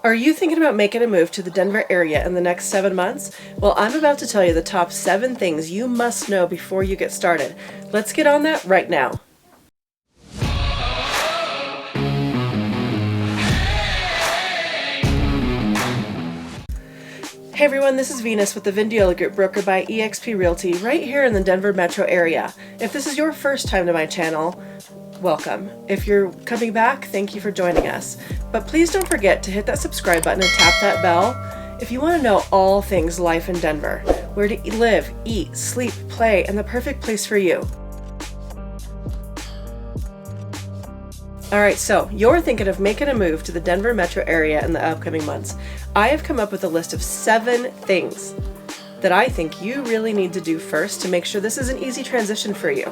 Are you thinking about making a move to the Denver area in the next 7 months? Well, I'm about to tell you the top 7 things you must know before you get started. Let's get on that right now. Hey everyone, this is Venus with the Vindiola Group, brokered by eXp Realty, right here in the Denver metro area. If this is your first time to my channel, welcome. If you're coming back, thank you for joining us. But please don't forget to hit that subscribe button and tap that bell if you want to know all things life in Denver, where to live, eat, sleep, play, and the perfect place for you. Alright, so you're thinking of making a move to the Denver metro area in the upcoming months. I have come up with a list of 7 things that I think you really need to do first to make sure this is an easy transition for you.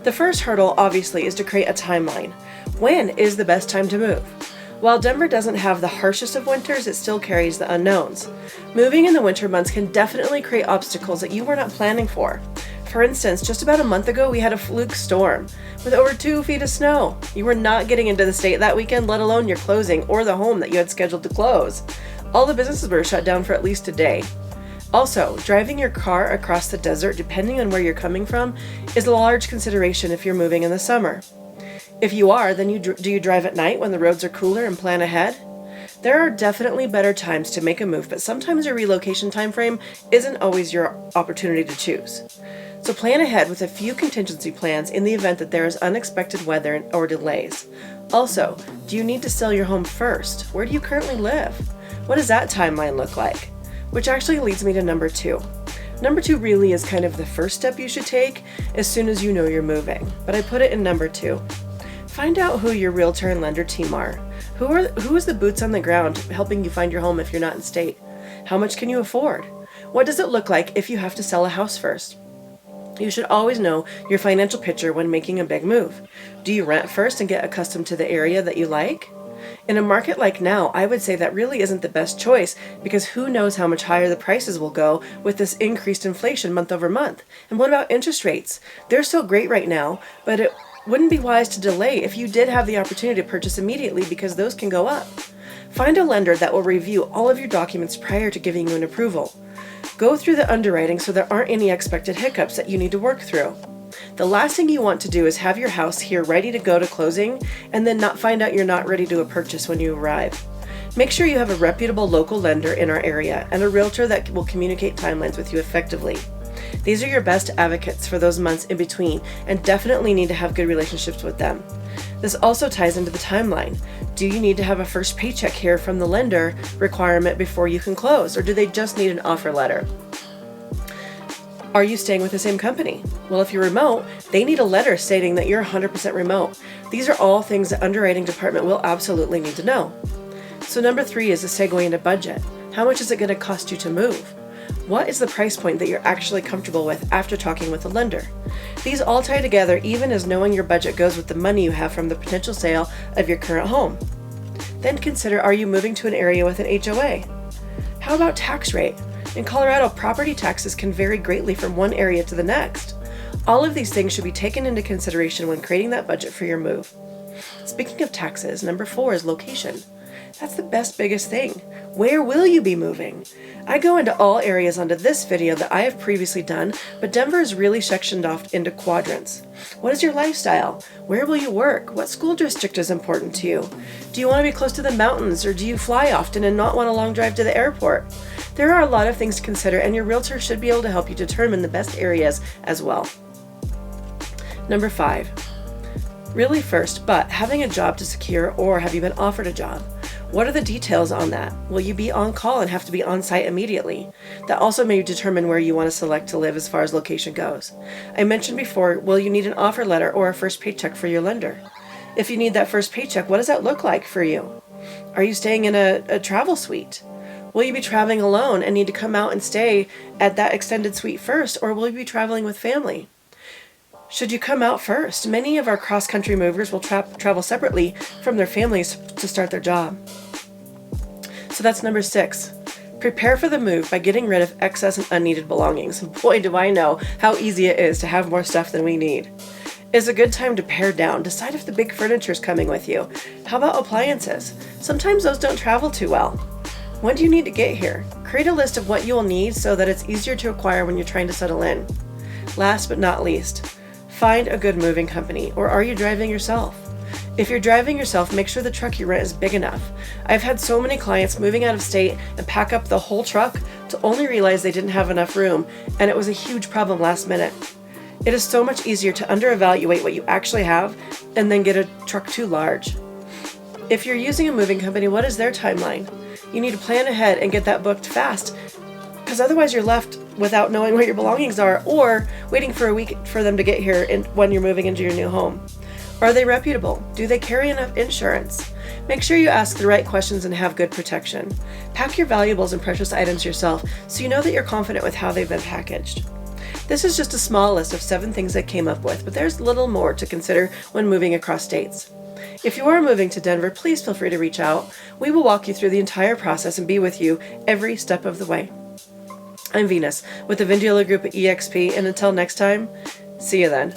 The first hurdle, obviously, is to create a timeline. When is the best time to move? While Denver doesn't have the harshest of winters, it still carries the unknowns. Moving in the winter months can definitely create obstacles that you were not planning for. For instance, just about a month ago, we had a fluke storm with over 2 feet of snow. You were not getting into the state that weekend, let alone your closing or the home that you had scheduled to close. All the businesses were shut down for at least a day. Also, driving your car across the desert, depending on where you're coming from, is a large consideration if you're moving in the summer. If you are, then do you drive at night when the roads are cooler and plan ahead? There are definitely better times to make a move, but sometimes your relocation time frame isn't always your opportunity to choose. So plan ahead with a few contingency plans in the event that there is unexpected weather or delays. Also, do you need to sell your home first? Where do you currently live? What does that timeline look like? Which actually leads me to number 2. Number 2 really is kind of the first step you should take as soon as you know you're moving, but I put it in number 2. Find out who your realtor and lender team are. Who is the boots on the ground helping you find your home if you're not in state? How much can you afford? What does it look like if you have to sell a house first? You should always know your financial picture when making a big move. Do you rent first and get accustomed to the area that you like? In a market like now, I would say that really isn't the best choice because who knows how much higher the prices will go with this increased inflation month over month. And what about interest rates? They're so great right now, but it wouldn't be wise to delay if you did have the opportunity to purchase immediately because those can go up. Find a lender that will review all of your documents prior to giving you an approval. Go through the underwriting so there aren't any expected hiccups that you need to work through. The last thing you want to do is have your house here ready to go to closing and then not find out you're not ready to purchase when you arrive. Make sure you have a reputable local lender in our area and a realtor that will communicate timelines with you effectively. These are your best advocates for those months in between and definitely need to have good relationships with them. This also ties into the timeline. Do you need to have a first paycheck here from the lender requirement before you can close, or do they just need an offer letter? Are you staying with the same company? Well, if you're remote, they need a letter stating that you're 100% remote. These are all things the underwriting department will absolutely need to know. So number 3 is a segue into budget. How much is it going to cost you to move? What is the price point that you're actually comfortable with after talking with the lender? These all tie together even as knowing your budget goes with the money you have from the potential sale of your current home. Then consider, are you moving to an area with an HOA? How about tax rate? In Colorado, property taxes can vary greatly from one area to the next. All of these things should be taken into consideration when creating that budget for your move. Speaking of taxes, number 4 is location. That's the biggest thing. Where will you be moving? I go into all areas onto this video that I have previously done, but Denver is really sectioned off into quadrants. What is your lifestyle? Where will you work? What school district is important to you? Do you want to be close to the mountains, or do you fly often and not want a long drive to the airport? There are a lot of things to consider, and your realtor should be able to help you determine the best areas as well. Number 5. Really first, but having a job to secure, or have you been offered a job? What are the details on that? Will you be on call and have to be on site immediately? That also may determine where you want to select to live as far as location goes. I mentioned before, will you need an offer letter or a first paycheck for your lender? If you need that first paycheck, what does that look like for you? Are you staying in a travel suite? Will you be traveling alone and need to come out and stay at that extended suite first, or will you be traveling with family? Should you come out first? Many of our cross-country movers will travel separately from their families to start their job. So that's number 6. Prepare for the move by getting rid of excess and unneeded belongings. Boy, do I know how easy it is to have more stuff than we need. Is a good time to pare down. Decide if the big furniture is coming with you. How about appliances? Sometimes those don't travel too well. When do you need to get here? Create a list of what you will need so that it's easier to acquire when you're trying to settle in. Last but not least, find a good moving company, or are you driving yourself? If you're driving yourself, make sure the truck you rent is big enough. I've had so many clients moving out of state and pack up the whole truck to only realize they didn't have enough room, and it was a huge problem last minute. It is so much easier to underevaluate what you actually have and then get a truck too large. If you're using a moving company, what is their timeline? You need to plan ahead and get that booked fast, because otherwise you're left without knowing where your belongings are, or waiting for a week for them to get here when you're moving into your new home. Are they reputable? Do they carry enough insurance? Make sure you ask the right questions and have good protection. Pack your valuables and precious items yourself so you know that you're confident with how they've been packaged. This is just a small list of 7 things I came up with, but there's little more to consider when moving across states. If you are moving to Denver, please feel free to reach out. We will walk you through the entire process and be with you every step of the way. I'm Venus with the Vindiola Group at EXP, and until next time, see you then.